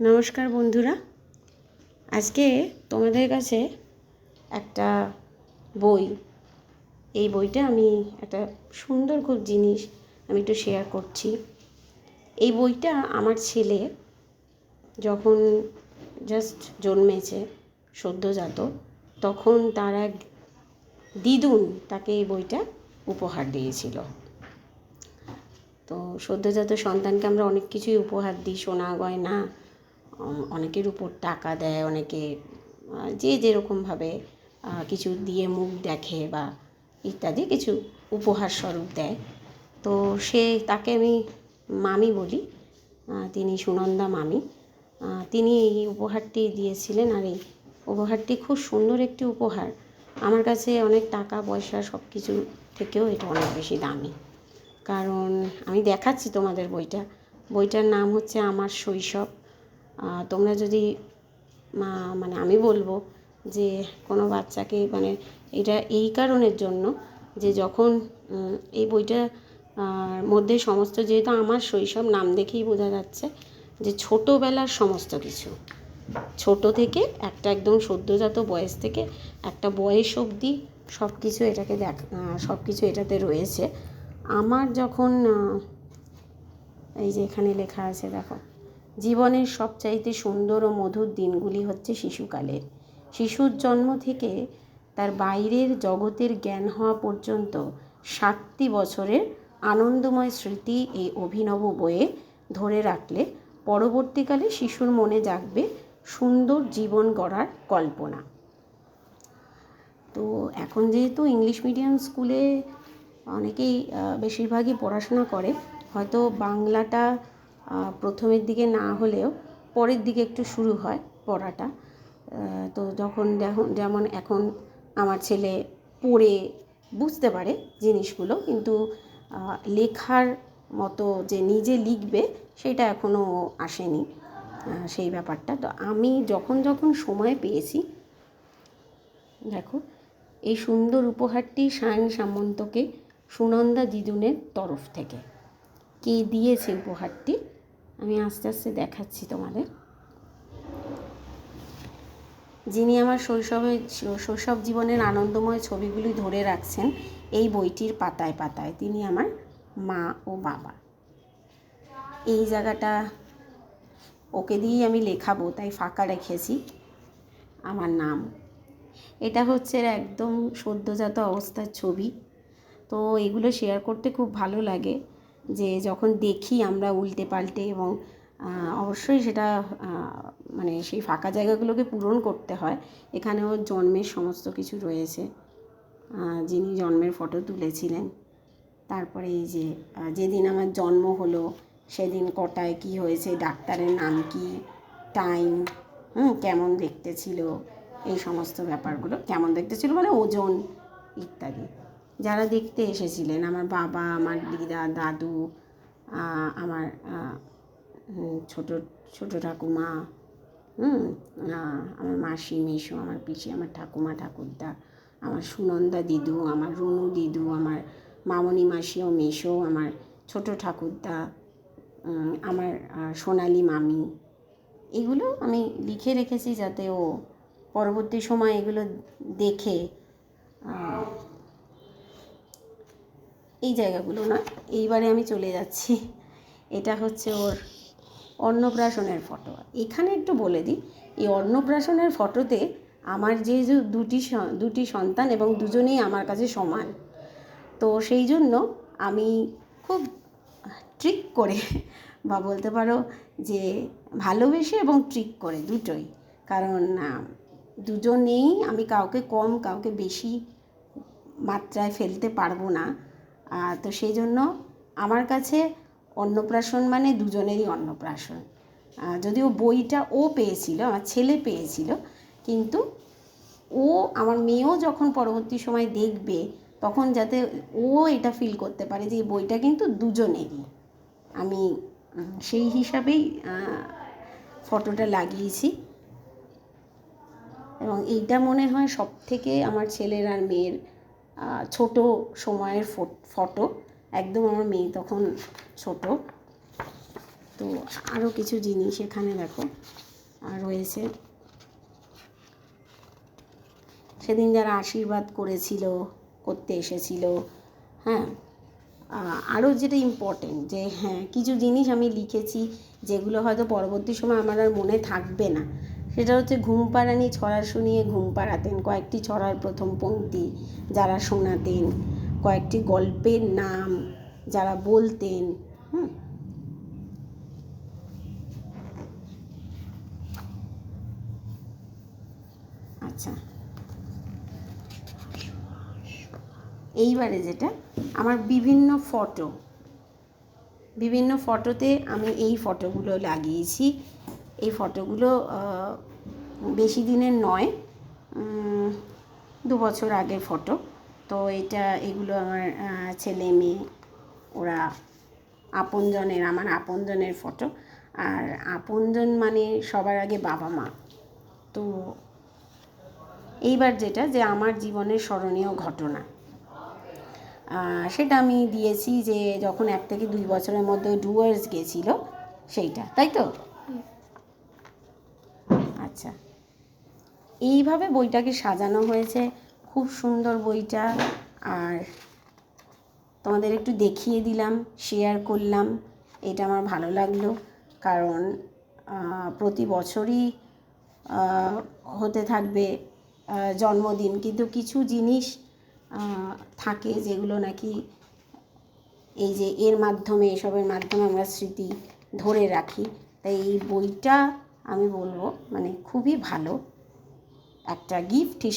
নমস্কার বন্ধুরা, আজকে তোমাদের কাছে একটা বই, এই বইটা আমি একটা সুন্দর খুব জিনিস আমি একটু শেয়ার করছি। এই বইটা আমার ছেলে যখন জাস্ট জন্মেছে, সদ্যজাত, তখন তার এক দিদুন তাকে এই বইটা উপহার দিয়েছিল। তো সদ্যজাত সন্তানকে আমরা অনেক কিছুই উপহার দিই, সোনা গয়না, অনেকের উপর টাকা দেয়, অনেকে যে যেরকমভাবে কিছু দিয়ে মুখ দেখে বা ইত্যাদি কিছু উপহার স্বরূপ দেয়। তো তাকে আমি মামি বলি, তিনি সুনন্দা মামি। তিনি এই উপহারটি দিয়েছিলেন, আর এই উপহারটি খুব সুন্দর একটি উপহার। আমার কাছে অনেক টাকা পয়সা সব কিছু থেকেও এটা অনেক বেশি দামি, কারণ আমি দেখাচ্ছি তোমাদের বইটার নাম হচ্ছে আমার শৈশব। তোমরা যদি মানে আমি বলবো যে কোনো বাচ্চাকে, মানে এটা এই কারণের জন্য যে যখন এই বইটার মধ্যে সমস্ত, যেহেতু আমার শৈশব নাম দেখেই বোঝা যাচ্ছে যে ছোটোবেলার সমস্ত কিছু, ছোট থেকে একটা একদম সদ্যজাত বয়স থেকে একটা বয়স অবধি সব কিছু সব কিছু এটাতে রয়েছে। আমার যখন এই যে এখানে লেখা আছে দেখো, জীবনের সবচাইতে সুন্দর ও মধুর দিনগুলি হচ্ছে শিশুকালের। শিশুর জন্ম থেকে তার বাইরের জগতের জ্ঞান হওয়া পর্যন্ত 7টি বছরের আনন্দময় স্মৃতি এই অভিনব বইয়ে ধরে রাখলে পরবর্তীকালে শিশুর মনে জাগবে সুন্দর জীবন গড়ার কল্পনা। তো এখন যেহেতু ইংলিশ মিডিয়াম স্কুলে অনেকেই বেশিরভাগই পড়াশোনা করে, হয়তো বাংলাটা প্রথমের দিকে না হলেও পরের দিকে একটু শুরু হয় পড়াটা। তো যেমন এখন আমার ছেলে পড়ে বুঝতে পারে জিনিসগুলো, কিন্তু লেখার মতো যে নিজে লিখবে সেটা এখনও আসেনি, সেই ব্যাপারটা। তো আমি যখন সময় পেয়েছি, দেখো এই সুন্দর উপহারটি সায়ন সামন্তকে সুনন্দা দিদুনের তরফ থেকে কে দিয়েছে উপহারটি আমি আস্তে আস্তে দেখাচ্ছি তোমাদের। যিনি আমার শৈশব জীবনের আনন্দময় ছবিগুলি ধরে রাখছেন এই বইটির পাতায় পাতায়, তিনি আমার মা ও বাবা। এই জায়গাটা ওকে দিয়েই আমি লেখাবো, তাই ফাঁকা রেখেছি আমার নাম। এটা হচ্ছে একদম সদ্যজাত অবস্থার ছবি। তো এগুলো শেয়ার করতে খুব ভালো লাগে, যে যখন দেখি আমরা উল্টে পাল্টে, এবং অবশ্যই সেটা মানে সেই ফাঁকা জায়গাগুলোকে পূরণ করতে হয়। এখানে ওর জন্মের সমস্ত কিছু রয়েছে, যিনি জন্মের ফটো তুলেছিলেন। তারপরে এই যে যেদিন আমার জন্ম হলো সেদিন কটায় কি হয়েছে, ডাক্তারের নাম কি, টাইম, কেমন দেখতে ছিল, এই সমস্ত ব্যাপারগুলো, কেমন দেখতে ছিল মানে ওজন ইত্যাদি, যারা দেখতে এসেছিলেন, আমার বাবা, আমার দিদা, দাদু, আমার ছোট ছোট ঠাকুমা, আমার মাসি, মেসো, আমার পিসি, আমার ঠাকুমা, ঠাকুরদা, আমার সুনন্দা দিদু, আমার রুনু দিদু, আমার মামনি মাসি ও মেসো, আমার ছোট ঠাকুরদা, আমার সোনালি মামি, এগুলো আমি লিখে রেখেছি যাতে ও পরবর্তী সময় এগুলো দেখে এই জায়গাগুলো না। এইবারে আমি চলে যাচ্ছি, এটা হচ্ছে ওর অন্নপ্রাশনের ফটো। এখানে একটু বলে দিই, এই অন্নপ্রাশনের ফটোতে আমার যে দুটি সন্তান, এবং দুজনেই আমার কাছে সমান। তো সেই জন্য আমি খুব ট্রিক করে, বা বলতে পারো যে ভালোবেসে এবং ট্রিক করে দুটোই, কারণ দুজনেই আমি কাউকে কম কাউকে বেশি মাত্রায় ফেলতে পারবো না। তো সেই জন্য আমার কাছে অন্নপ্রাশন মানে দুজনেরই অন্নপ্রাশন। যদিও বইটা ও পেয়েছিল, আমার ছেলে পেয়েছিল, কিন্তু আমার মেয়েও যখন পরবর্তী সময় দেখবে তখন যাতে ও এটা ফিল করতে পারে যে এই বইটা কিন্তু দুজনেরই, আমি সেই হিসাবেই ফটোটা লাগিয়েছি। এবং এইটা মনে হয় সব থেকে আমার ছেলের আর মেয়ের ছোট সময়ের ফটো, একদম আমার মেয়ে তখন ছোট। তো আরও কিছু জিনিস এখানে দেখো রয়েছে, সেদিন যারা আশীর্বাদ করতে এসেছিল। হ্যাঁ, আরও যেটা ইম্পর্টেন্ট যে হ্যাঁ কিছু জিনিস আমি লিখেছি যেগুলো হয়তো পরবর্তী সময় আমার আর মনে থাকবে না, সেটা হচ্ছে ঘুম পাড়ানি ছড়া শুনিয়ে ঘুম পাড়াতেন, কয়েকটি ছড়ার প্রথম পংক্তি যারা শোনাতেন, কয়েকটি গল্পের নাম যারা বলতেন। আচ্ছা, এইবারে যেটা আমার বিভিন্ন ফটোতে আমি এই ফটোগুলো লাগিয়েছি। এই ফটোগুলো বেশি দিনের নয়, 2 বছর আগের ফটো। তো এগুলো আমার ছেলে মেয়ে, ওরা আমার আপনজনের ফটো। আর আপনজন মানে সবার আগে বাবা মা। তো এইবার যেটা যে আমার জীবনের স্মরণীয় ঘটনা, সেটা আমি দিয়েছি যে যখন 1 থেকে 2 বছরের মধ্যে ডুয়ার্স গেছিলো সেইটা, তাই তো? আচ্ছা, এইভাবে বইটাকে সাজানো হয়েছে, খুব সুন্দর বইটা। আর তোমাদের একটু দেখিয়ে দিলাম, শেয়ার করলাম, এটা আমার ভালো লাগলো। কারণ প্রতি বছরই হতে থাকবে জন্মদিন, কিন্তু কিছু জিনিস থাকে যেগুলো নাকি এই যে এসবের মাধ্যমে আমরা স্মৃতি ধরে রাখি। তাই এই বইটা আমি বলবো মানে খুবই ভালো একটা গিফট হিসেবে